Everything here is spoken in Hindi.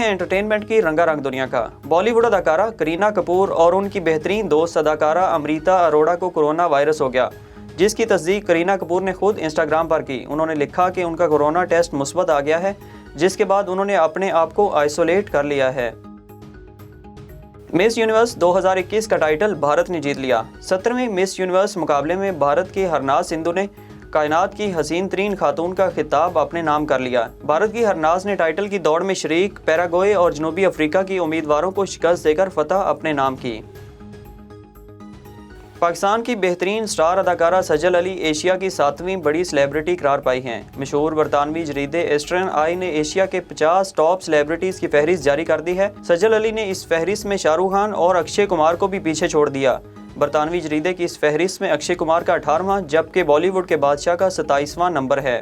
हैं एंटरटेनमेंट की रंगारंग दुनिया का। बॉलीवुड अदाकारा करीना कपूर और उनकी बेहतरीन दोस्त अदाकारा अमृता अरोड़ा को कोरोना वायरस हो गया, जिसकी तस्दीक करीना कपूर ने खुद इंस्टाग्राम पर की। उन्होंने लिखा कि उनका कोरोना टेस्ट मुस्बत आ गया है, जिसके बाद उन्होंने अपने आप को आइसोलेट कर लिया है। मिस यूनिवर्स 2021 का टाइटल भारत ने जीत लिया। 17वें मिस यूनिवर्स मुकाबले में भारत की हरनाज सिंधु ने कायनात की हसीन तरीन खातून का खिताब अपने नाम कर लिया। भारत की हरनाज ने टाइटल की दौड़ में शरीक पैराग्वे और जनूबी अफ्रीका की उम्मीदवारों को शिकस्त देकर फतह अपने नाम की। पाकिस्तान की बेहतरीन स्टार अदाकारा सजल अली एशिया की 7वीं बड़ी सेलिब्रिटी करार पाई हैं। मशहूर बरतानवी जरीदे एस्ट्रन आई ने एशिया के 50 टॉप सेलिब्रिटीज़ की फहरिस्त जारी कर दी है। सजल अली ने इस फहरिस्त में शाहरुख खान और अक्षय कुमार को भी पीछे छोड़ दिया। बरतानवी जरीदे की इस फहरिस्त में अक्षय कुमार का 18वां जबकि बॉलीवुड के बादशाह का 27वां नंबर है।